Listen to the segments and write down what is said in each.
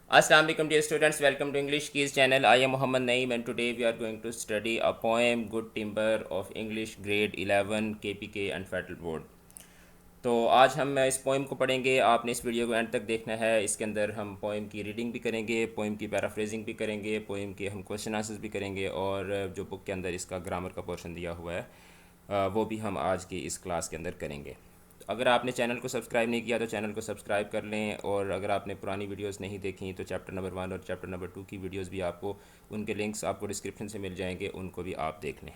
Assalamu alaikum dear students, welcome to English Keys channel. I am Muhammad Naeem and today we are going to study a poem Good Timber of English grade 11 KPK Untitled Board. तो आज हम इस poem को पढ़ेंगे। आपने इस video को and तक देखना है। इसके अंदर हम पोइम की रीडिंग भी करेंगे, पोइम की पैराफ्रेजिंग भी करेंगे, पोइम के हम क्वेश्चन आंसर्स भी करेंगे और जो बुक के अंदर इसका ग्रामर का पोर्शन दिया हुआ है वो भी हम आज की इस क्लास के अंदर करेंगे। अगर आपने चैनल को सब्सक्राइब नहीं किया तो चैनल को सब्सक्राइब कर लें, और अगर आपने पुरानी वीडियोस नहीं देखी तो चैप्टर नंबर 1 और चैप्टर नंबर 2 की वीडियोस भी आपको, उनके लिंक्स आपको डिस्क्रिप्शन से मिल जाएंगे, उनको भी आप देख लें।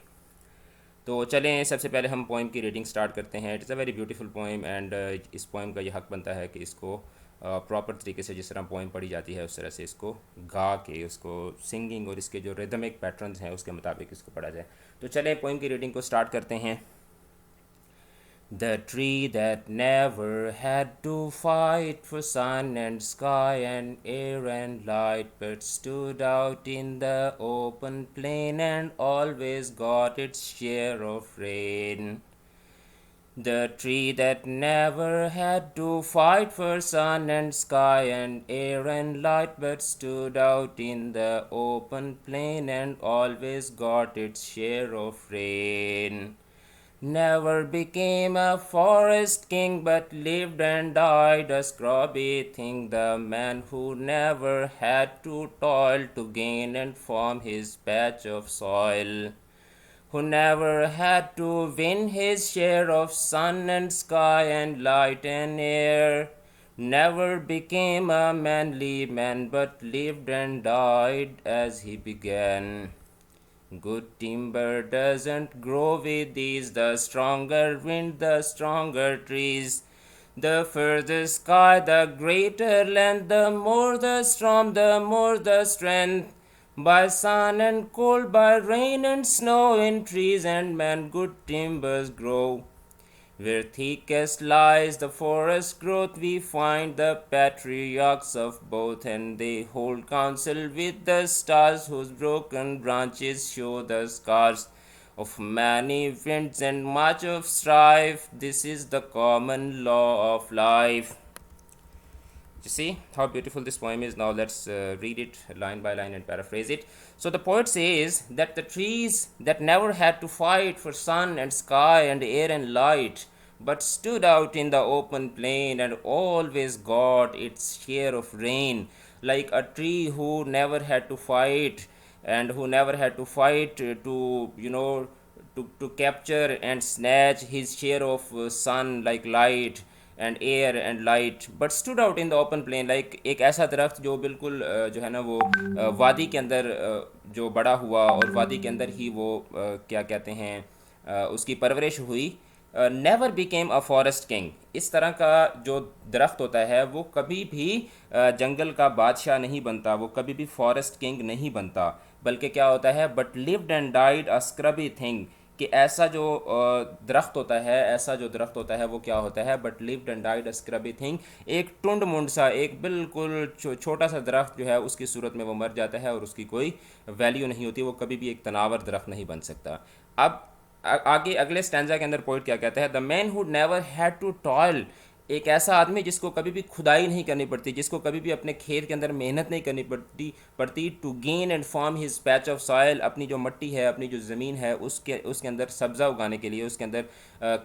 तो चलें, सबसे पहले हम पोइम की रीडिंग स्टार्ट करते हैं। It's a very beautiful poem and इस पोइम का ये हक बनता है कि इसको प्रॉपर तरीके से, जिस तरह पोइम पढ़ी जाती है उस तरह से इसको गा के, उसको सिंगिंग और इसके जो रिदमिक पैटर्न्स हैं उसके मुताबिक इसको पढ़ा जाए। तो चलें पोइम की रीडिंग को स्टार्ट करते हैं। The tree that never had to fight for sun and sky and air and light, but stood out in the open plain and always got its share of rain. The tree that never had to fight for sun and sky and air and light, but stood out in the open plain and always got its share of rain. Never became a forest king, but lived and died a scrubby thing, the man who never had to toil to gain and form his patch of soil, who never had to win his share of sun and sky and light and air, never became a manly man, but lived and died as he began. Good timber doesn't grow with these, the stronger wind, the stronger trees. The further sky, the greater land, the more the storm, the more the strength. By sun and cold, by rain and snow, in trees and men good timbers grow. Where thickest lies the forest growth, we find the patriarchs of both, and they hold counsel with the stars, whose broken branches show the scars of many winds and much of strife. This is the common law of life. You see how beautiful this poem is. Now let's read it line by line and paraphrase it. So the poet says that the trees that never had to fight for sun and sky and air and light, but stood out in the open plain and always got its share of rain, like a tree who never had to fight, and who never had to fight to, to capture and snatch his share of sun, like light and air and light, but stood out in the open plain, like एक ऐसा दरख्त जो बिल्कुल जो है ना वो वादी के अंदर जो बड़ा हुआ, और वादी के अंदर ही वो क्या कहते हैं उसकी परवरिश हुई। Never became a forest king, इस तरह का जो दरख्त होता है वो कभी भी जंगल का बादशाह नहीं बनता, वो कभी भी फॉरेस्ट किंग नहीं बनता, बल्कि क्या होता है, but lived and died a scrubby thing, कि ऐसा जो दरख्त होता है, ऐसा जो दरख्त होता है वो क्या होता है, but lived and died a scrubby thing, एक टुंड मुंड सा, एक बिल्कुल छोटा सा दरख्त जो है उसकी सूरत में वो मर जाता है और उसकी कोई वैल्यू नहीं होती, वो कभी भी एक तनावर दरख्त नहीं बन सकता। अब आगे अगले स्टैंजा के अंदर पोइट क्या कहता है, the man who never had to toil, एक ऐसा आदमी जिसको कभी भी खुदाई नहीं करनी पड़ती, जिसको कभी भी अपने खेत के अंदर मेहनत नहीं करनी पड़ती to gain and farm his patch of soil, अपनी जो मिट्टी है, अपनी जो ज़मीन है उसके उसके अंदर सब्ज़ा उगाने के लिए, उसके अंदर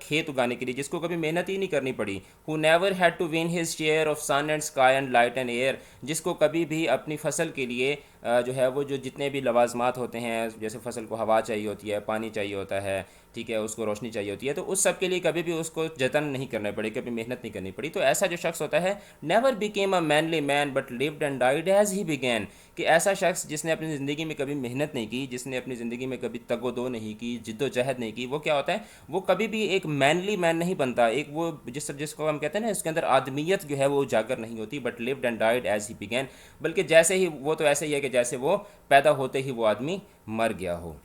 खेत उगाने के लिए, जिसको कभी मेहनत ही नहीं करनी पड़ी। Who never had to win his share of sun and sky and light and air, जिसको कभी भी अपनी फसल के लिए जो है वो जो जितने भी लवाजमात होते हैं, जैसे फसल को हवा चाहिए होती है, पानी चाहिए होता है, ठीक है, उसको रोशनी चाहिए होती है, तो उस सब के लिए कभी भी उसको जतन नहीं करना पड़े, कभी मेहनत नहीं करनी पड़ी। तो ऐसा जो शख्स होता है, never became a manly man but lived and died as he began, कि ऐसा शख्स जिसने अपनी ज़िंदगी में कभी मेहनत नहीं की, जिसने अपनी ज़िंदगी में कभी तगोदो नहीं की, जिद्दोजहद नहीं की, वो क्या होता है, वो कभी भी एक मैनली मैन नहीं बनता, एक वो जिसको हम कहते हैं ना, उसके अंदर आदमियत जो है वो उजागर नहीं होती, but lived and died as he began, बल्कि जैसे ही वो, तो ऐसे ही है कि जैसे वो पैदा होते ही वो आदमी मर गया हो।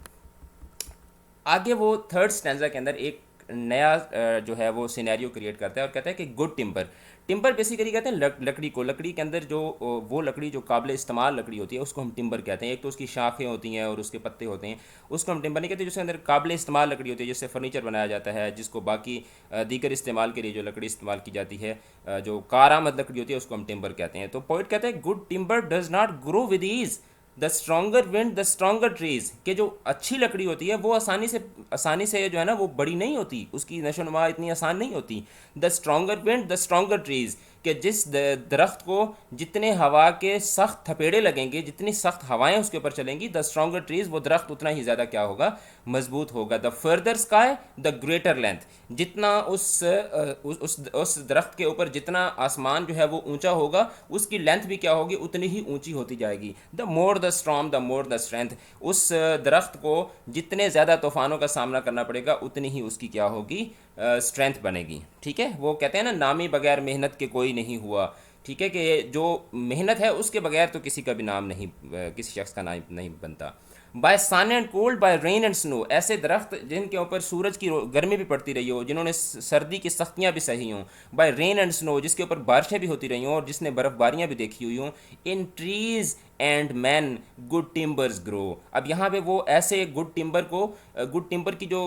आगे वो थर्ड स्टैंजा के अंदर एक नया जो है वो सिनेरियो क्रिएट करता है और कहता है कि गुड टिम्बर, टिम्बर बेसिकली कहते हैं लकड़ी को, लकड़ी के अंदर जो वो लकड़ी जो काबिल इस्तेमाल लकड़ी होती है उसको हम टिम्बर कहते हैं। एक तो उसकी शाखें होती हैं और उसके पत्ते होते हैं, उसको हम टिम्बर नहीं कहते। जिसके अंदर काबिल इस्तेमाल लकड़ी होती है, जिससे फर्नीचर बनाया जाता है, जिसको बाकी दीगर इस्तेमाल के लिए जो लकड़ी इस्तेमाल की जाती है, जो कारामद लकड़ी होती है, उसको हम टिम्बर कहते हैं। तो पोइट कहते हैं good timber does not grow with ease, the stronger wind the stronger trees, कि जो अच्छी लकड़ी होती है वो आसानी से जो है ना वो बड़ी नहीं होती, उसकी नशोनुमा इतनी आसान नहीं होती। The stronger wind the stronger trees, कि जिस दरख्त को जितने हवा के सख्त थपेड़े लगेंगे, जितनी सख्त हवाएं उसके ऊपर चलेंगी, द स्ट्रॉन्गर ट्रीज, वो दरख्त उतना ही ज़्यादा क्या होगा, मजबूत होगा। The further sky the greater length, जितना उस दरख्त के ऊपर जितना आसमान जो है वो ऊंचा होगा, उसकी लेंथ भी क्या होगी, उतनी ही ऊंची होती जाएगी। The more the strong the more the strength, उस दरख्त को जितने ज़्यादा तूफ़ानों का सामना करना पड़ेगा उतनी ही उसकी क्या होगी, स्ट्रेंथ बनेगी। ठीक है, वो कहते हैं ना, नामी बगैर मेहनत के कोई नहीं हुआ। ठीक है, कि जो मेहनत है उसके बगैर तो किसी का भी नाम नहीं, किसी शख्स का नाम नहीं बनता। By sun and cold, by rain and snow, ऐसे दरख्त जिनके ऊपर सूरज की गर्मी भी पड़ती रही हो, जिन्होंने सर्दी की सख्तियाँ भी सही हों। बाय रेन एंड स्नो, जिसके ऊपर बारिशें भी होती रही हों और जिसने बर्फ़बारियाँ भी देखी हुई हों। In trees and man good timbers grow, अब यहाँ पे वो ऐसे गुड टिम्बर को, गुड टिम्बर की जो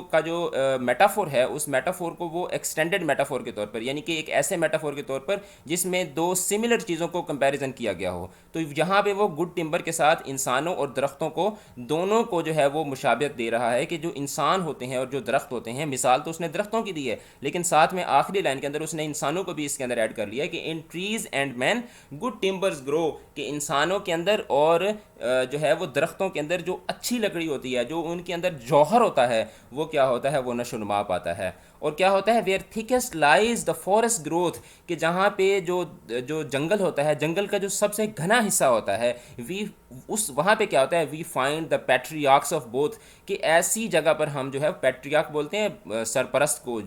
मेटाफोर है, उस मेटाफोर को वो एक्सटेंडेड मेटाफोर के तौर पर, यानी कि एक ऐसे मेटाफोर के तौर पर जिसमें दो सिमिलर चीज़ों को कंपैरिजन किया गया हो। तो यहाँ पे वो गुड टिम्बर के साथ इंसानों और दरख्तों को, दोनों को जो है वो मुशाबियत दे रहा है कि जो इंसान होते हैं और जो दरख्त होते हैं, मिसाल तो उसने दरख्तों की दी है, लेकिन साथ में आखिरी लाइन के अंदर उसने इंसानों को भी इसके अंदर ऐड कर लिया कि in trees and man good timbers grow, कि इंसानों के अंदर और जो है वो दरख्तों के अंदर जो अच्छी लकड़ी होती है, जो उनके अंदर जौहर होता है, वो क्या होता है, वो नशोनुमा पाता है। और क्या होता है, where thickest lies the forest growth, कि जहाँ पे जो जो जंगल होता है, जंगल का जो सबसे घना हिस्सा होता है, वी उस वहाँ पे क्या होता है, we find the patriarchs of both, कि ऐसी जगह पर हम जो है, पैट्रियार्क बोलते हैं सरपरस्त को,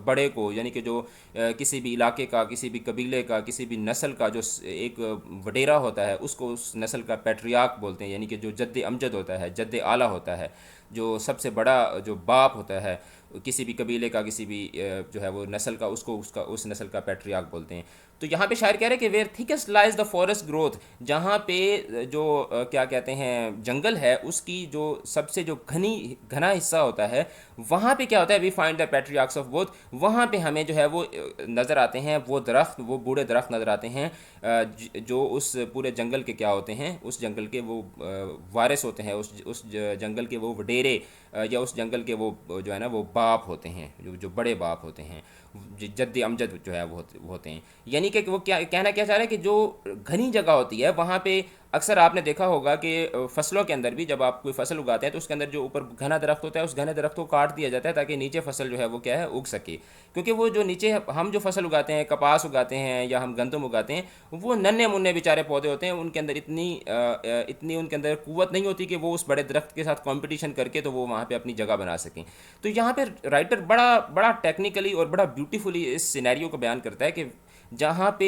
बड़े को, यानी कि जो किसी भी इलाके का, किसी भी कबीले का, किसी भी नस्ल का जो एक वडेरा होता है, उसको उस नस्ल का पैट्रियार्क बोलते हैं। यानी कि जो जद्द अमजद होता है, जद्द आला होता है, जो सबसे बड़ा जो बाप होता है किसी भी कबीले का, किसी भी जो है वो नस्ल का, उसको उसका उस नस्ल का पैट्रियार्क बोलते हैं। तो यहाँ पे शायर कह रहे हैं कि where thickest lies the forest growth, जहाँ पे जो क्या कहते हैं जंगल है, उसकी जो सबसे जो घना हिस्सा होता है, वहाँ पे क्या होता है, we find the patriarchs of both, वहाँ पे हमें जो है वो नज़र आते हैं वो दरख्त, वो बूढ़े दरख्त नज़र आते हैं, जो उस पूरे जंगल के क्या होते हैं, उस जंगल के वो वारिस होते हैं, उस जंगल के वो वडेरे, या उस जंगल के वो जो है ना वो बाप होते हैं, जो बड़े बाप होते हैं, जद्द अमजद जो है वो होते हैं। यानी कि वो क्या कहना क्या चाह रहे हैं कि जो घनी जगह होती है वहाँ पे अक्सर आपने देखा होगा कि फसलों के अंदर भी जब आप कोई फसल उगाते हैं तो उसके अंदर जो ऊपर घना दरख्त होता है, उस घने दरख्त को काट दिया जाता है ताकि नीचे फसल जो है वो क्या है, उग सके। क्योंकि वो जो नीचे हम जो फसल उगाते हैं, कपास उगाते हैं या हम गंदम उगाते हैं, वो नन्हे मुन्ने बेचारे पौधे होते हैं, उनके अंदर इतनी उनके अंदर कुव्वत नहीं होती कि वो उस बड़े दरख्त के साथ कंपटीशन करके तो वो वहाँ पे अपनी जगह बना सकें। तो यहाँ पे राइटर बड़ा बड़ा टेक्निकली और बड़ा ब्यूटीफुली इस सिनेरियो को बयान करता है कि जहाँ पे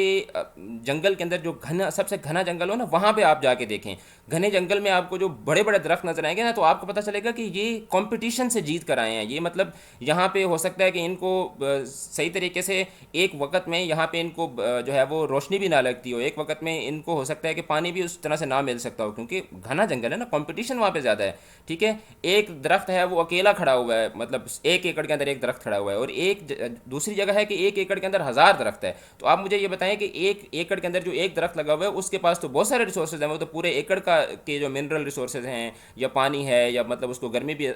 जंगल के अंदर जो सबसे घना जंगल हो ना, वहाँ पे आप जाके देखें, घने जंगल में आपको जो बड़े बड़े दरख्त नजर आएंगे ना, तो आपको पता चलेगा कि ये कंपटीशन से जीत कर आए हैं। ये मतलब यहाँ पे हो सकता है कि इनको सही तरीके से एक वक्त में यहाँ पे इनको जो है वो रोशनी भी ना लगती हो, एक वक्त में इनको हो सकता है कि पानी भी उस तरह से ना मिल सकता हो, क्योंकि घना जंगल है ना, कंपटीशन वहाँ पे ज़्यादा है। ठीक है, एक दरख्त है वो अकेला खड़ा हुआ है, मतलब 1 एकड़ के अंदर एक दरख्त खड़ा हुआ है, और दूसरी जगह है कि 1 एकड़ के अंदर 1000 दरख्त है। तो आप मुझे ये बताएं कि 1 एकड़ के अंदर जो एक दरख्त लगा हुआ है उसके पास तो बहुत सारे रिसोर्सेज हैं, वो तो पूरे एकड़ के जो मिनरल रिसोर्सेज हैं या पानी है या मतलब उसको गर्मी भी,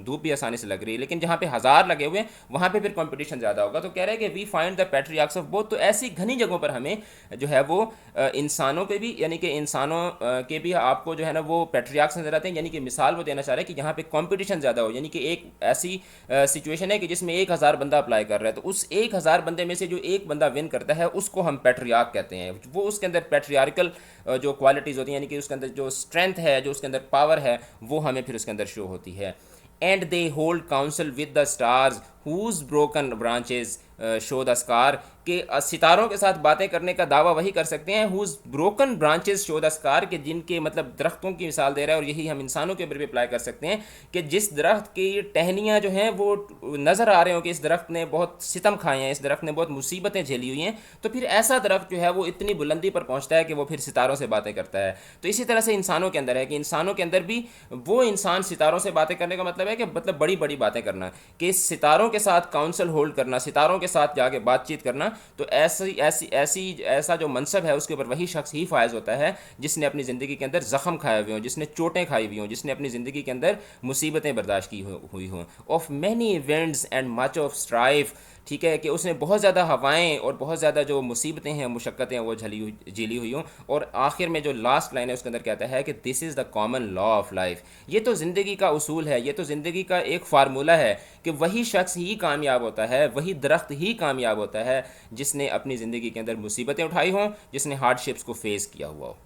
धूप भी आसानी से लग रही है। लेकिन जहाँ पे 1000 लगे हुए हैं वहाँ पे फिर कंपटीशन ज़्यादा होगा। तो कह रहे हैं कि we find the patriarchs of both, तो ऐसी घनी जगहों पर हमें जो है वो इंसानों के भी, यानी कि इंसानों के भी आपको जो है ना वो पैट्रियार्क्स नजर आते हैं। यानी कि मिसाल वो देना चाह रहे हैं कि यहाँ पे कंपटीशन ज़्यादा हो, यानी कि एक ऐसी सिचुएशन है कि जिसमें 1000 बंदा अप्लाई कर रहा है, तो उस 1000 बंदे में से जो एक बंदा विन करता है उसको हम पैट्रियार्क कहते हैं। वो उसके अंदर पैट्रियार्कल जो क्वालिटीज़ होती हैं, यानी कि उसके अंदर जो स्ट्रेंथ है, जो उसके अंदर पावर है, वो हमें फिर उसके अंदर शो होती है। And they hold council with the stars whose broken branches, show the scar, कि सितारों के साथ बातें करने का दावा वही कर सकते हैं whose broken branches show the scar, के जिनके मतलब दरख्तों की मिसाल दे रहा है, और यही हम इंसानों के ऊपर भी अप्लाई कर सकते हैं कि जिस दरख्त की टहनियाँ जो हैं वो नज़र आ रहे हो कि इस दरख्त ने बहुत सितम खाए हैं, इस दरख्त ने बहुत मुसीबतें झेली हुई हैं, तो फिर ऐसा दरख्त जो है वो इतनी बुलंदी पर पहुँचता है कि वो फिर सितारों से बातें करता है। तो इसी तरह से इंसानों के अंदर है कि इंसानों के अंदर भी वो इंसान सितारों से बातें करने का मतलब है कि मतलब बड़ी बड़ी बातें करना, कि सितारों के साथ काउंसिल होल्ड करना, सितारों के साथ जाके बातचीत करना। तो ऐसा जो मनसब है उसके ऊपर वही शख्स ही फायज होता है जिसने अपनी ज़िंदगी के अंदर ज़ख्म खाए हुए हों, जिसने चोटें खाई हुई हों, जिसने अपनी ज़िंदगी के अंदर मुसीबतें बर्दाश्त की हुई हों, of many events and much of strife. ठीक है, कि उसने बहुत ज़्यादा हवाएं और बहुत ज़्यादा जो मुसीबतें हैं, मुशक्क़तें हैं, वो झेली हुई हों। और आखिर में जो लास्ट लाइन है उसके अंदर कहता है कि this is the common law of life. ये तो ज़िंदगी का उसूल है, ये तो ज़िंदगी का एक फार्मूला है कि वही शख्स ही कामयाब होता है, वही दरख्त ही कामयाब होता है जिसने अपनी ज़िंदगी के अंदर मुसीबतें उठाई हों, जिसने हार्डशिप्स को फेस किया हुआ हो।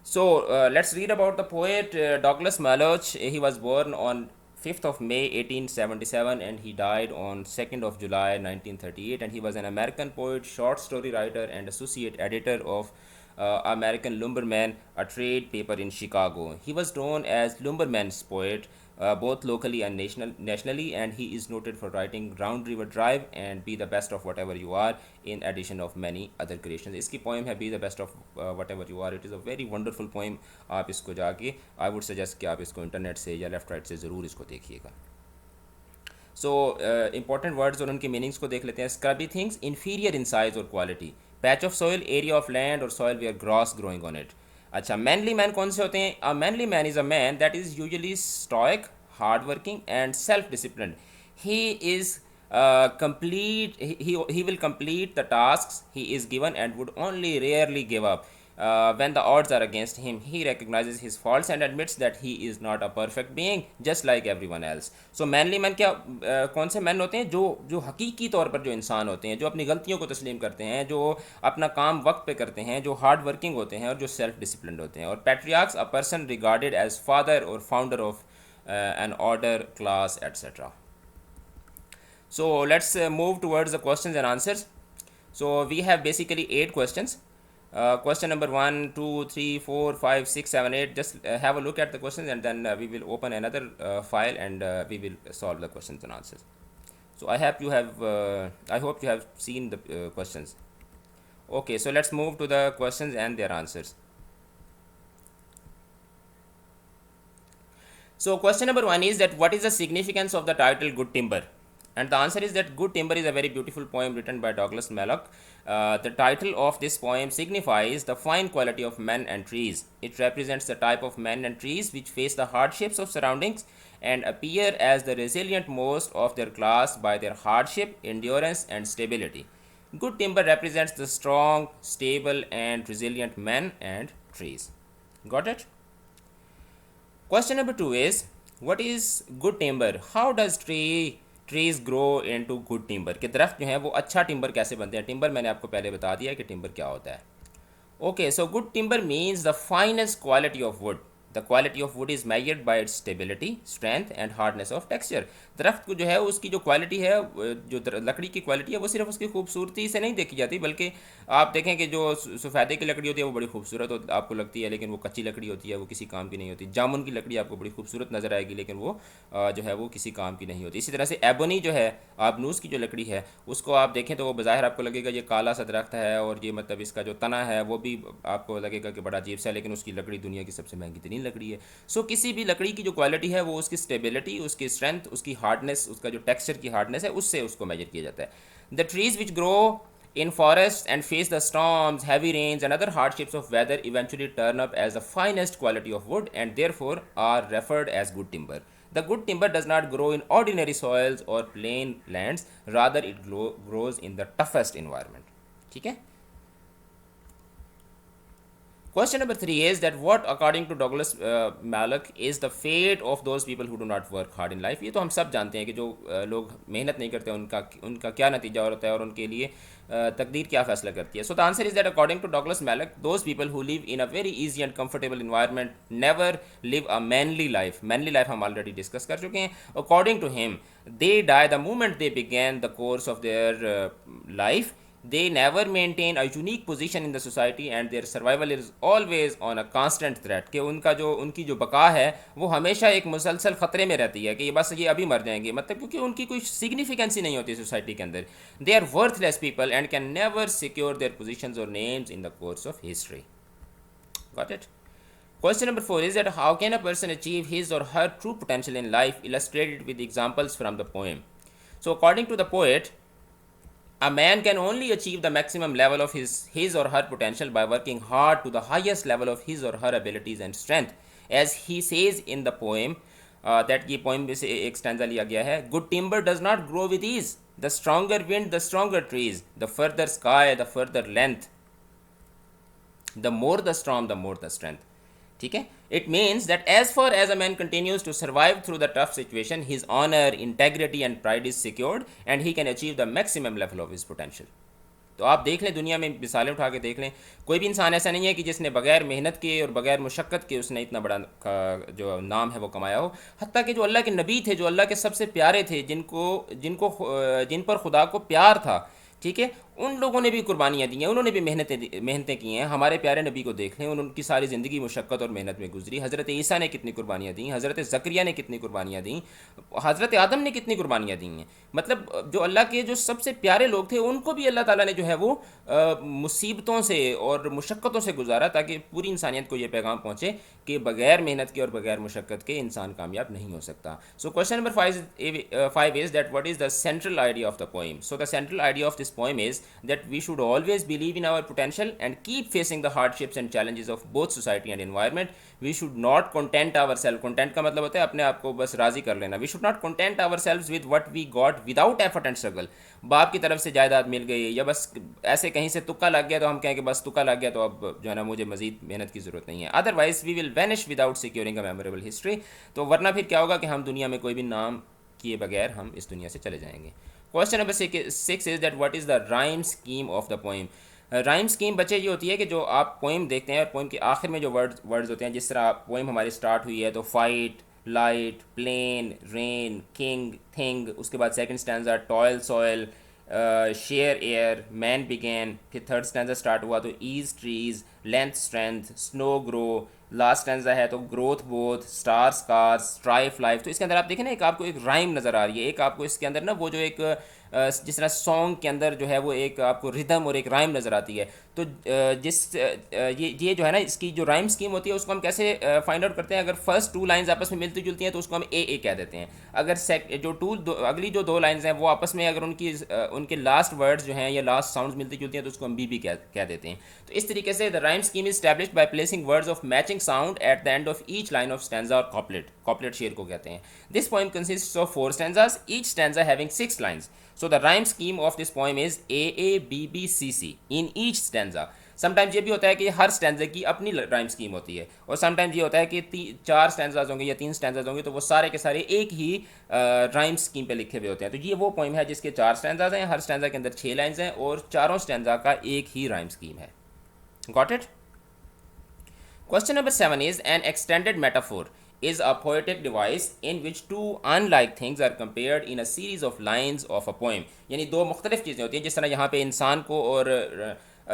So let's read about the poet Douglas Malloch. He was born on 5th of May 1877 and he died on 2nd of July 1938, and he was an American poet, short story writer and associate editor of American Lumberman, a trade paper in Chicago. He was known as Lumberman's poet both locally and nationally, and he is noted for writing Round River Drive and Be the Best of Whatever You Are, in addition of many other creations. इसकी poem है Be the Best of Whatever You Are. It is a very wonderful poem. आप इसको जाके I would suggest कि आप इसको internet से या लेफ्ट राइट से ज़रूर इसको देखिएगा। सो इंपॉर्टेंट वर्ड्स और उनके मीनिंग्स को देख लेते हैं। Scrubby things, inferior in size और quality. Patch of soil, area of land और soil where grass growing on it. अच्छा, मैनली मैन कौन से होते हैं? A manly man is a man that is usually stoic, hard working and self discipline. He is he will complete the tasks he is given and would only rarely give up. When the odds are against him, he recognizes his faults and admits that he is not a perfect being, just like everyone else. So manly man क्या कौन से man होते हैं? जो जो हकीकी तौर पर जो इंसान होते हैं, जो अपनी गलतियों को तस्लीम करते हैं, जो अपना काम वक्त पे करते हैं, जो हार्ड वर्किंग होते हैं और जो सेल्फ डिसिप्लिन होते हैं। और patriarchs, a person regarded as father और founder of an order, class, etc. So let's move towards the questions and answers. So we have basically 8 questions. Question number 1, 2, 3, 4, 5, 6, 7, 8. Just have a look at the questions, and then we will open another file, and we will solve the questions and answers. So I hope you have seen the questions. Okay, so let's move to the questions and their answers. So question number 1 is that what is the significance of the title Good Timber? And the answer is that Good Timber is a very beautiful poem written by Douglas Malloch. The title of this poem signifies the fine quality of men and trees. It represents the type of men and trees which face the hardships of surroundings and appear as the resilient most of their class by their hardship, endurance, and stability. Good timber represents the strong, stable, and resilient men and trees. Got it? Question number 2 is, what is good timber? How does trees grow into good timber? कि दरख्त जो हैं वो अच्छा timber कैसे बनते हैं? Timber मैंने आपको पहले बता दिया कि टिम्बर क्या होता है. Okay, so good timber means the finest quality of wood. The quality of wood is measured by its stability, strength and hardness of texture. दरख्त को जो है उसकी जो क्वालिटी है, जो लकड़ी की क्वालिटी है, वो सिर्फ उसकी खूबसूरती से नहीं देखी जाती, बल्कि आप देखें कि जो सफ़ेदे की लकड़ी होती है वो बड़ी खूबसूरत आपको लगती है, लेकिन वो कच्ची लकड़ी होती है, वो किसी काम की नहीं होती. जामुन की लकड़ी आपको बड़ी खूबसूरत नज़र आएगी, लेकिन वो जो है वो किसी काम की नहीं होती. इसी तरह से एबोनी जो है, आबनूस की जो लकड़ी है, उसको आप देखें तो वो बज़ाहिर आपको लगेगा ये काला सा दरख्त है, और ये मतलब इसका जो तना है वो भी आपको लगेगा कि बड़ा अजीब सा है, लेकिन उसकी लकड़ी दुनिया की सबसे महंगी तरीन लकड़ी है. सो किसी भी लकड़ी की जो क्वालिटी है वो उसकी स्टेबिलिटी, उसकी स्ट्रेंथ, उसकी हार्डनेस, उसका जो टेक्सचर की हार्डनेस है, उससे उसको मेजर किया जाता है. The trees which grow in forests and face the storms, heavy rains and other hardships of weather eventually turn up as the finest quality of wood and therefore are referred as good timber. The good timber does not grow in ordinary soils or plain lands, rather it grows in the toughest environment. ठीक है. Question number 3 is that what according to Douglas Malloch is the fate of those people who do not work hard in life. ये तो हम सब जानते हैं कि जो लोग मेहनत नहीं करते उनका उनका क्या नतीजा होता है और उनके लिए तकदीर क्या फैसला करती है. So the answer is that according to Douglas Malloch, those people who live in a very easy and comfortable environment never live a manly life. Manly life हम already discuss कर चुके हैं. According to him, they die the moment they began the course of their life. They never maintain a unique position in the society and their survival is always on a constant threat. कि उनकी जो बका है वो हमेशा एक मुसलसल ख़तरे में रहती है कि ये बस ये अभी मर जाएंगे, मतलब क्योंकि उनकी कोई सिग्निफिकेंस ही नहीं होती सोसाइटी के अंदर. They are worthless people and can never secure their positions और names in the course of history. Got it. Question number 4 is that how can a person achieve his or her true potential in life, illustrated with examples from the poem. So according to the poet, a man can only achieve the maximum level of his or her potential by working hard to the highest level of his or her abilities and strength. As he says in the poem, that ये poem में से एक stanza लिया गया है. Good timber does not grow with ease. The stronger wind, the stronger trees. The further sky, the further length. The more the storm, the more the strength. ठीक है. It means that as far as a man continues to survive through the tough situation, his honor, integrity and pride is secured and he can achieve the maximum level of his potential. तो आप देख लें, दुनिया में मिसालें उठा के देख लें, कोई भी इंसान ऐसा नहीं है कि जिसने बगैर मेहनत के और बगैर मुशक्क़त के उसने इतना बड़ा जो नाम है वो कमाया हो. हत्ता कि जो अल्लाह के नबी थे, जो अल्लाह के सबसे प्यारे थे, जिन पर खुदा को प्यार था, ठीक है, उन लोगों ने भी कुर्बानियाँ दी हैं, उन्होंने भी मेहनतें की हैं. हमारे प्यारे नबी को देख लें, उनकी सारी ज़िंदगी मुशक्क़त और मेहनत में गुजरी. हज़रत ईसा ने कितनी कुर्बानियाँ दी, हज़रत ज़करिया ने कितनी कुर्बानियाँ दी, हज़रत आदम ने कितनी कुर्बानियाँ दी हैं. मतलब जो अल्लाह के जो सबसे प्यारे लोग थे उनको भी अल्लाह ताला ने जो है वो मुसीबतों से और मुशक्क़तों से गुजारा, ताकि पूरी इंसानियत को ये पैगाम पहुँचे कि बगैर मेहनत के और बगैर मुशक्क़त के इंसान कामयाब नहीं हो सकता. So question number 5 is that what is the central idea of the poem. So the central idea of this poem is that we should always believe in our potential and keep facing the hardships and challenges of both society and environment. We should not content ourselves. Content का मतलब होता है अपने आप को बस राज़ी कर लेना. We should not content ourselves with what we got without effort and struggle. बाप की तरफ से जायदाद मिल गई या बस ऐसे कहीं से तुक्का लग गया तो हम कहें कि बस तुक्का लग गया तो अब जो है ना मुझे मज़ीद मेहनत की ज़रूरत नहीं है. Otherwise we will vanish without securing a memorable history. तो वरना फिर क्या होगा कि हम दुनिया में कोई भी नाम किए बगैर हम इस दुनिया से चले जाएंगे. Question number 6 is that what is the rhyme scheme of the poem. Rhyme scheme बच्चे ये होती है कि जो आप पोएम देखते हैं और पोएम के आखिर में जो वर्ड्स होते हैं, जिस तरह पोएम हमारी स्टार्ट हुई है तो fight, light, plain, rain, king, thing, उसके बाद second stanza toil, soil, share, air, man began, फिर थर्ड स्टैंजा स्टार्ट हुआ तो ease, trees, length, strength, snow, grow, last stanza है तो growth, both, star, scars, strife, life. तो इसके अंदर आप देखें ना, एक आपको एक राइम नज़र आ रही है, एक आपको इसके अंदर ना वो जो एक जिस तरह सॉन्ग के अंदर जो है वो एक आपको रिदम और एक राइम नज़र आती है. तो ये जो है ना, इसकी जो राइम स्कीम होती है उसको हम कैसे फाइंड आउट करते हैं. अगर फर्स्ट 2 लाइंस आपस में मिलती जुलती हैं तो उसको हम ए कह देते हैं. अगर अगली जो 2 लाइंस हैं वो आपस में अगर उनके लास्ट वर्ड्स जो हैं या लास्ट साउंड्स मिलती जुलती हैं तो उसको हम बी कह देते हैं. तो इस तरीके से the rhyme scheme is established by placing words of matching sound at the end of each line of stanza और कॉपलेट शेर को कहते हैं. This poem consists of 4 stanzas, each stanza having 6 lines. So the rhyme scheme of this poem is AABBCC in each stanza. Sometimes ये भी होता है कि हर स्टैंजा की अपनी राइम स्कीम होती है और समटाइम्स ये होता है कि 4 स्टैंजाज होंगे या 3 स्टैंजाज होंगे तो वो सारे के सारे एक ही राइम स्कीम पे लिखे हुए होते हैं. तो ये वो पोइम है जिसके 4 स्टैंजाज हैं, हर स्टैंजा के अंदर 6 लाइन्स हैं और चारों स्टैंजा का एक ही राइम स्कीम है. Got it. Question number 7 is an extended metaphor is a poetic device in which two unlike things are compared in a series of lines of a poem. यानी 2 मुख्तलिफ चीज़ें होती हैं, जिस तरह यहाँ पे इंसान को और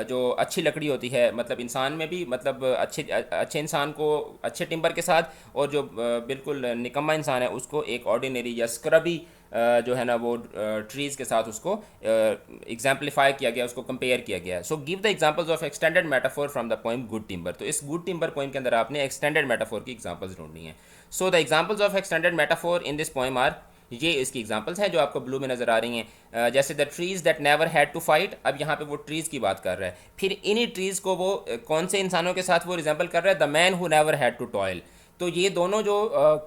जो अच्छी लकड़ी होती है, मतलब इंसान में भी मतलब अच्छे इंसान को अच्छे टिम्बर के साथ और जो बिल्कुल निकम्मा इंसान है उसको एक ऑर्डिनरी या स्क्रबी जो है ना वो ट्रीज़ के साथ उसको एग्जाम्पलीफाई किया गया, उसको कंपेयर किया गया है. So give the examples of extended metaphor from the poem good timber. तो इस गुड टिम्बर पोएम के अंदर आपने एक्सटेंडेड मेटाफोर की एग्जांपल्स ढूंढनी है. So the examples of extended metaphor in this poem are, ये इसकी एग्जांपल्स हैं जो आपको ब्लू में नज़र आ रही हैं. जैसे the trees that never had to fight. अब यहाँ पे वो ट्रीज़ की बात कर रहा है, फिर इन्हीं ट्रीज़ को वो कौन से इंसानों के साथ वो रिजेंबल कर रहा है, the man who never had to toil. तो ये दोनों जो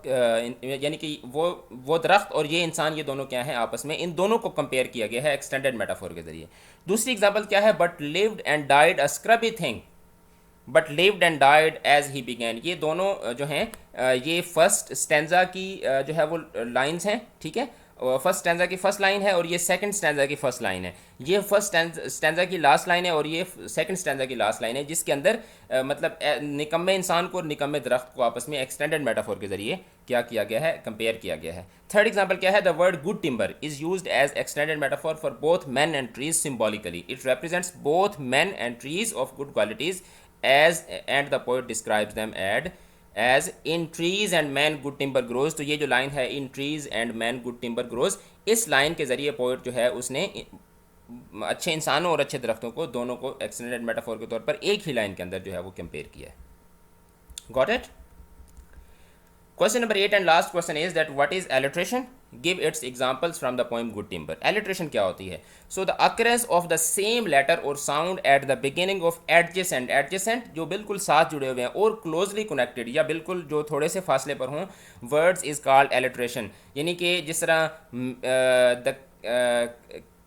यानी कि वो दरख्त और ये इंसान, ये दोनों क्या हैं आपस में, इन दोनों को कंपेयर किया गया है एक्सटेंडेड मेटाफोर के जरिए. दूसरी एग्जांपल क्या है, but lived and died a scrubby thing. But lived and died as he began. ये दोनों जो हैं ये फर्स्ट स्टैंजा की जो है वो लाइंस हैं, ठीक है। फर्स्ट स्टैंजा की फर्स्ट लाइन है और ये सेकंड स्टैंजा की फर्स्ट लाइन है। ये फर्स्ट स्टैंजा की लास्ट लाइन है और ये सेकंड स्टैंजा की लास्ट लाइन है, जिसके अंदर मतलब निकम्मे इंसान को और निकम्मे दरख्त को आपस में एक्सटेंडेड मेटाफोर के जरिए क्या किया गया है, कंपेयर किया गया है। थर्ड एग्जाम्पल क्या है, the word good timber is used as extended metaphor for both man and trees symbolically. It represents both man and trees of good qualities as and the poet describes them as in trees and man good timber grows। तो ये जो line है in trees and man good timber grows, इस line के ज़रिए poet जो है उसने अच्छे इंसानों और अच्छे दरख्तों को दोनों को एक्सटेंडेड मेटाफोर के तौर पर एक ही लाइन के अंदर जो है वो कंपेयर किया है। Got it? Question number 8 and last question is that what is alliteration? Give its examples from the poem Good Timber। Alliteration क्या होती है? So the occurrence of the same letter or sound at the beginning of adjacent, adjacent जो बिल्कुल साथ जुड़े हुए हैं और closely connected या बिल्कुल जो थोड़े से फासले पर हों, words is called alliteration। यानी कि जिस तरह the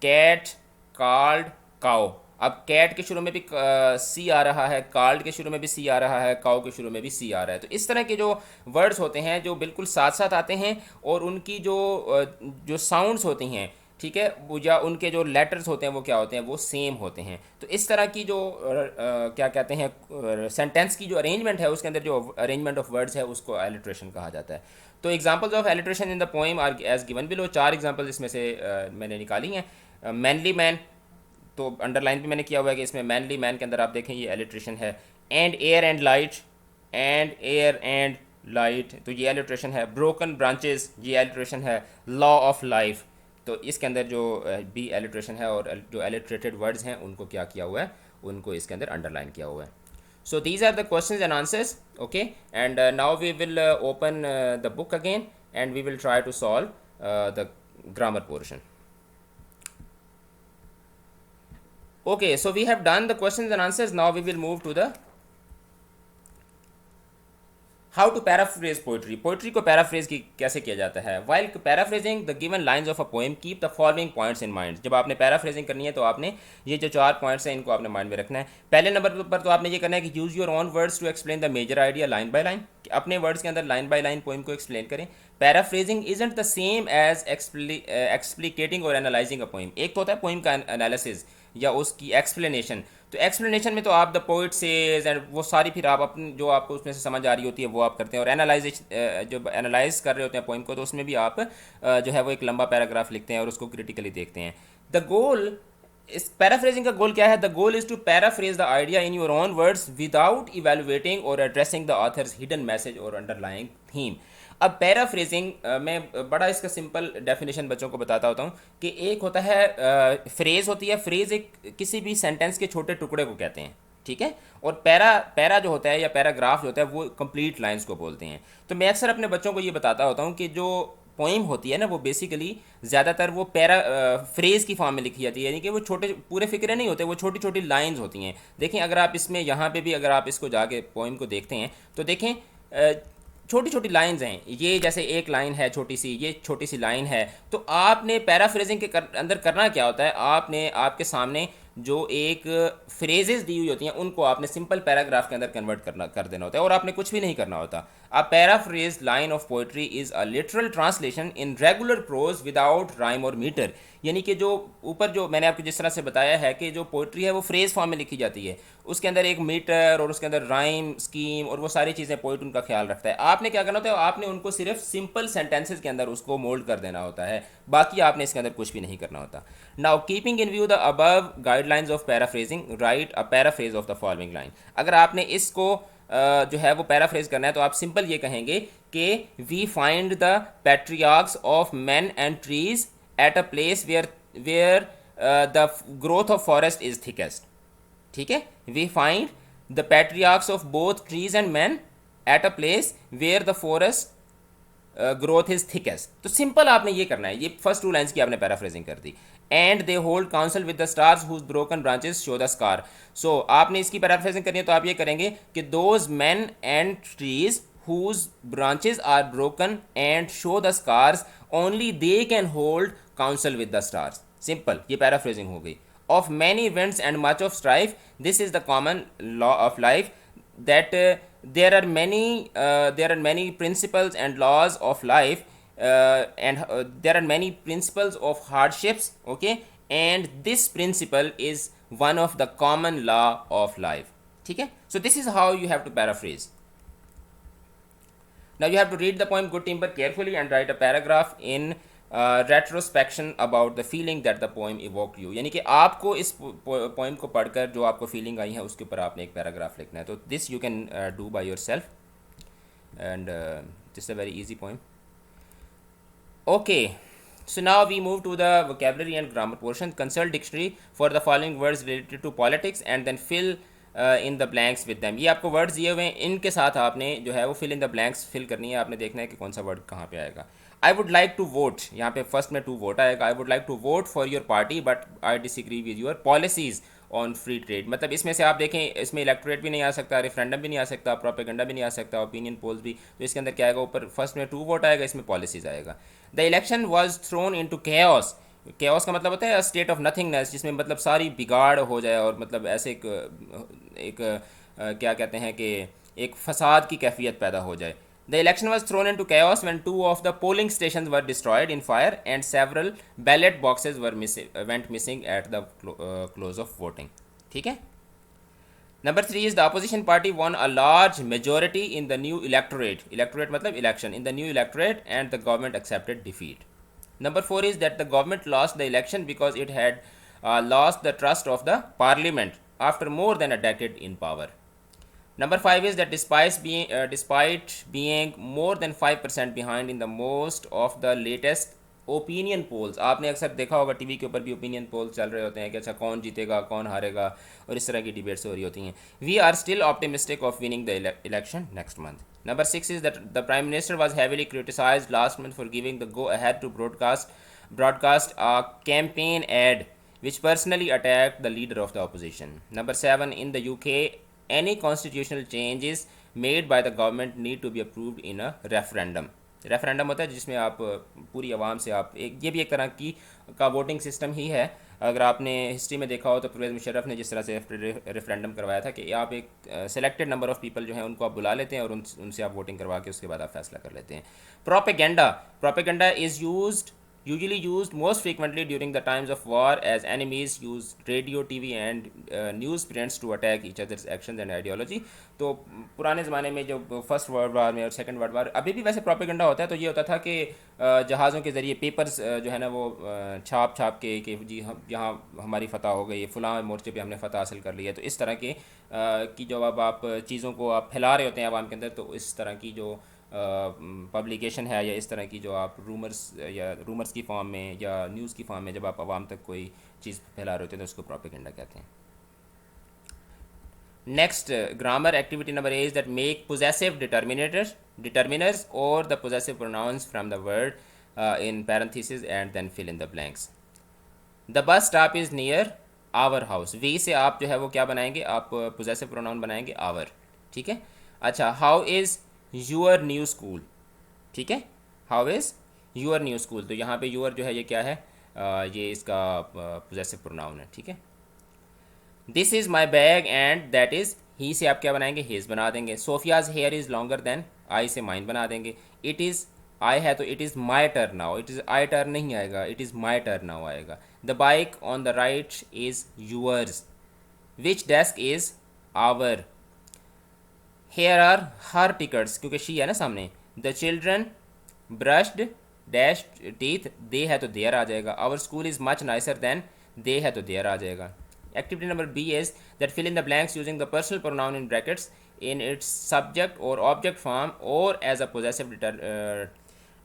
cat called cow, अब कैट के शुरू में भी सी आ रहा है, कार्ड के शुरू में भी सी आ रहा है, काउ के शुरू में भी सी आ रहा है। तो इस तरह के जो वर्ड्स होते हैं जो बिल्कुल साथ साथ आते हैं और उनकी जो साउंड्स होती हैं, ठीक है, वो या उनके जो लेटर्स होते हैं वो क्या होते हैं, वो सेम होते हैं। तो इस तरह की जो क्या कहते हैं सेंटेंस की जो अरेंजमेंट है उसके अंदर जो अरेंजमेंट ऑफ वर्ड्स है उसको एलिट्रेशन कहा जाता है। तो examples of alliteration in the poem are as given below. 4 example इसमें से मैंने निकाली हैं। मैनली मैन, तो अंडरलाइन भी मैंने किया हुआ है कि इसमें मैनली मैन के अंदर आप देखें ये एलिट्रेशन है। And air and light, and air and light, तो ये एलिट्रेशन है। ब्रोकन ब्रांचेस, ये एलिट्रेशन है। लॉ ऑफ लाइफ, तो इसके अंदर जो भी एलिट्रेशन है और जो एलिट्रेटेड वर्ड्स हैं उनको क्या किया हुआ है, उनको इसके अंदर अंडरलाइन किया हुआ है। So these are the questions and answers, okay, and now we will open the book again and we will try to solve the grammar portion. Okay, so we have done the questions and answers. Now we will move to the how to paraphrase poetry। Poetry को paraphrase की कैसे किया जाता है। While paraphrasing the given lines of a poem, keep the following points in mind। जब आपने paraphrasing करनी है तो आपने ये जो 4 पॉइंट्स हैं इनको आपने माइंड में रखना है। पहले नंबर पर तो आपने ये करना है कि use your own words to explain the major idea line by line. अपने वर्ड्स के अंदर लाइन बाय लाइन पोइम को एक्सप्लेन करें। Paraphrasing isn't the same as explicating और एनालाइजिंग अ पोइम। एक तो होता है पोइम का एनालिसिस या उसकी एक्सप्लेनेशन। तो एक्सप्लेनेशन में तो आप द पोइट सेज एंड वो सारी फिर आप अपनी जो आपको उसमें से समझ आ रही होती है वो आप करते हैं। और जो एनालाइज कर रहे होते हैं पोइम को, तो उसमें भी आप जो है वो एक लंबा पैराग्राफ लिखते हैं और उसको क्रिटिकली देखते हैं। द गोल, इस पैराफ्रेजिंग का गोल क्या है? The goal is to paraphrase the idea in your own words without evaluating और addressing the author's hidden message और अंडरलाइंग थीम। अब पैराफ्रेजिंग मैं बड़ा इसका सिंपल डेफिनेशन बच्चों को बताता होता हूँ कि एक होता है फ्रेज होती है। फ्रेज एक किसी भी सेंटेंस के छोटे टुकड़े को कहते हैं, ठीक है। और पैरा जो होता है या पैराग्राफ जो होता है वो कंप्लीट लाइंस को बोलते हैं। तो मैं अक्सर अपने बच्चों को ये बताता होता हूँ कि जो पोइम होती है ना वो बेसिकली ज़्यादातर वो फ्रेज की फॉर्म में लिखी जाती है, यानी कि वो छोटे पूरे फिक्रे नहीं होते, वो छोटी छोटी लाइंस होती हैं। देखें अगर आप इसमें यहाँ पे भी अगर आप इसको जाके पोइम को देखते हैं तो देखें छोटी छोटी लाइंस हैं। ये जैसे एक लाइन है छोटी सी, ये छोटी सी लाइन है। तो आपने पैराफ्रेजिंग के अंदर करना क्या होता है, आपने आपके सामने जो एक फ्रेजेस दी हुई होती हैं उनको आपने सिंपल पैराग्राफ के अंदर कन्वर्ट कर देना होता है और आपने कुछ भी नहीं करना होता। A paraphrase line of poetry is a literal translation in regular prose without rhyme और मीटर। यानी कि जो ऊपर जो मैंने आपको जिस तरह से बताया है कि जो पोइट्री है वो फ्रेज फॉर्म में लिखी जाती है, उसके अंदर एक मीटर और उसके अंदर राइम स्कीम और वो सारी चीज़ें पोइट उनका ख्याल रखता है। आपने क्या करना होता है, आपने उनको सिर्फ सिंपल सेंटेंसेस के अंदर उसको मोल्ड कर देना होता है, बाकी आपने इसके अंदर कुछ भी नहीं करना होता। Now keeping in view the above guidelines of paraphrasing, right a paraphrase of the following line. अगर आपने इसको जो है वो पैराफ्रेज करना है तो आप सिंपल ये कहेंगे कि we find the patriarchs of man and trees at a place where the growth of forest is thickest. ठीक है, we find the patriarchs of both trees and man at a place where the forest growth is thickest. तो simple आपने ये करना है, ये first 2 lines की आपने पैराफ्रेजिंग कर दी। And they hold council with the stars whose broken branches show the scar. So आपने इसकी पैराफ्रेजिंग करनी है तो आप ये करेंगे कि those man and trees whose branches are broken and show the scars, only they can hold counsel with the stars। Simple, ये पैराफ्रेजिंग हो गई। Of many winds and much of strife, this is the common law of life, that there are many principles and laws of life, and there are many principles of hardships, okay, and this principle is one of the common law of life. ठीक है, so this is how you have to paraphrase. Now you have to read the poem Good Timber carefully and write a paragraph in retrospection about the feeling that the poem evoked you. यानी कि आपको इस poem को पढ़कर जो आपको feeling आई है उसके ऊपर आपने एक पैराग्राफ लिखना है. तो this you can do by yourself, and this is a very easy poem. Okay, so now we move to the vocabulary and grammar portion. Consult dictionary for the following words related to politics and then fill in the blanks with them. ये आपको words दिए हुए हैं, इनके साथ आपने जो है वो fill in the blanks fill करनी है. आपने देखना है कि कौन सा वर्ड कहाँ पे आएगा. I would like to vote, यहाँ पे फर्स्ट में टू वोट आएगा. I would like to vote for your party but I disagree with your policies on free trade. मतलब इसमें से आप देखें, इसमें इलेक्टोरेट भी नहीं आ सकता, रेफरेंडम भी नहीं आ सकता, प्रोपेगेंडा भी नहीं आ सकता, ओपिनियन पोल्स भी. तो इसके अंदर क्या आएगा, ऊपर फर्स्ट में टू वोट आएगा, इसमें पॉलिसीज़ आएगा. The election was thrown into chaos. Chaos का मतलब होता है स्टेट ऑफ नथिंगनेस, जिसमें मतलब सारी बिगाड़ हो जाए और मतलब ऐसे एक क्या कहते हैं कि एक फसाद की कैफियत पैदा हो जाए. The election was thrown into chaos when two of the polling stations were destroyed in fire and several ballot boxes went missing at the close of voting. ठीक है. Number 3 is the opposition party won a large majority in the new electorate. Electorate मतलब election. In the new electorate and the government accepted defeat. Number 4 is that the government lost the election because it had lost the trust of the parliament after more than a decade in power. Number 5 is that despite being more than 5% behind in the most of the latest opinion polls, आपने अक्सर देखा होगा TV के ऊपर भी opinion polls चल रहे होते हैं कि अच्छा कौन जीतेगा कौन हारेगा और इस तरह की डिबेट्स हो रही होती हैं. We are still optimistic of winning the election next month. Number 6 is that the Prime Minister was heavily criticized last month for giving the go-ahead to broadcast a campaign ad which personally attacked the leader of the opposition. Number 7, in the UK, any constitutional changes made by the government need to be approved in a referendum. Referendum होता है जिसमें आप पूरी आवाम से आप ये भी एक तरह की का वोटिंग सिस्टम ही है. अगर आपने हिस्ट्री में देखा हो तो परवेज़ मुशर्रफ ने जिस तरह से रेफरेंडम करवाया था कि आप एक सेलेक्टेड नंबर ऑफ़ पीपल जो हैं उनको आप बुला लेते हैं और उनसे आप वोटिंग करवा के उसके बाद आप फैसला कर लेते हैं. Propaganda is usually used most frequently during the times of war, as enemies use radio, TV and newsprints to attack each other's actions and ideology. तो पुराने ज़माने में जब फर्स्ट वर्ल्ड वार में और सेकंड वर्ल्ड वार, अभी भी वैसे प्रोपेगेंडा होता है, तो ये होता था कि जहाज़ों के ज़रिए पेपर्स जो है ना वो छाप के कि जी हम यहाँ हमारी फ़तह हो गई, फ़लाँ मोर्चे पे हमने फ़तह हासिल कर ली है. तो इस तरह के की जो अब आप चीज़ों को आप फैला रहे होते हैं आवाम के अंदर, तो इस तरह की जो पब्लिकेशन है या इस तरह की जो आप रूमर्स की फॉर्म में या न्यूज़ की फॉर्म में जब आप आवाम तक कोई चीज़ फैला रहे होते हैं तो उसको प्रोपेगेंडा कहते हैं. Next grammar activity number 8 is that make possessive determiners और the possessive pronouns from the word in parenthesis and then fill in the blanks. The bus stop is near our house. We say आप जो है वो क्या बनाएंगे, आप possessive pronoun बनाएंगे our. ठीक है. अच्छा, how is your new school. ठीक है, how is your new school. तो यहाँ पे यूअर जो है ये क्या है, ये इसका पोजेसिव प्रोनाउन है. ठीक है. This is my bag and that is, he से आप क्या बनाएंगे, हिज बना देंगे. Sophia's hair is longer than, I से माइन बना देंगे. इट इज़, आई है तो it is my turn now. It is I turn नहीं आएगा, it is my turn now आएगा. The bike on the right is yours. Which desk is our. Here are her tickets, क्योंकि she है ना सामने. The children brushed dash teeth, they है तो there आ जाएगा. Our school is much nicer than, they है तो देयर आ जाएगा. Activity number B is that fill in the blanks using the personal pronoun in brackets in its subject or object form or as a possessive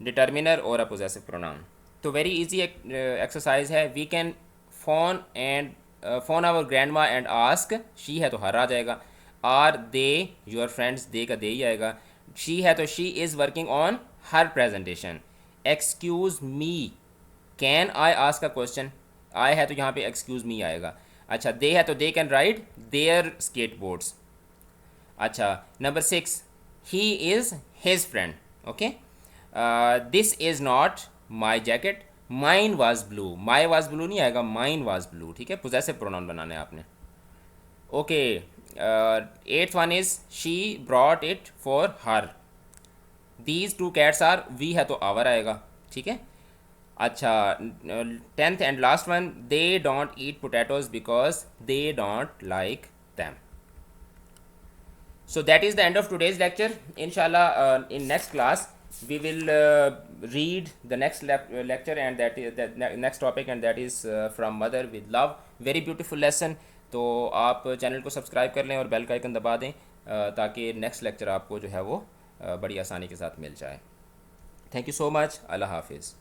determiner or a possessive pronoun. तो very easy exercise है. We can phone our grandma and ask. she है तो हर आ जाएगा. Are they your friends, they का they ही आएगा. she है तो she is working on her presentation. Excuse me, can I ask a question. I है तो यहाँ पे excuse me आएगा. अच्छा, दे है तो they can ride their skateboards. अच्छा, number 6, he is his friend. Okay. This is not my jacket, mine was blue. My was blue नहीं आएगा, माइन वाज ब्लू. ठीक है, पोजेसिव प्रोनाउन बनाना है आपने. Okay, eighth one is she brought it for her. These two cats are, we है तो our आएगा, ठीक है। अच्छा, tenth and last one, they don't eat potatoes because they don't like them. So that is the end of today's lecture. Inshallah, in next class we will read the next lecture, and that is the next topic, and that is from Mother with Love. Very beautiful lesson. तो आप channel को subscribe कर लें और bell का icon दबा दें ताकि नेक्स्ट लेक्चर आपको जो है वो बड़ी आसानी के साथ मिल जाए। Thank you so much. Allah हाफिज़।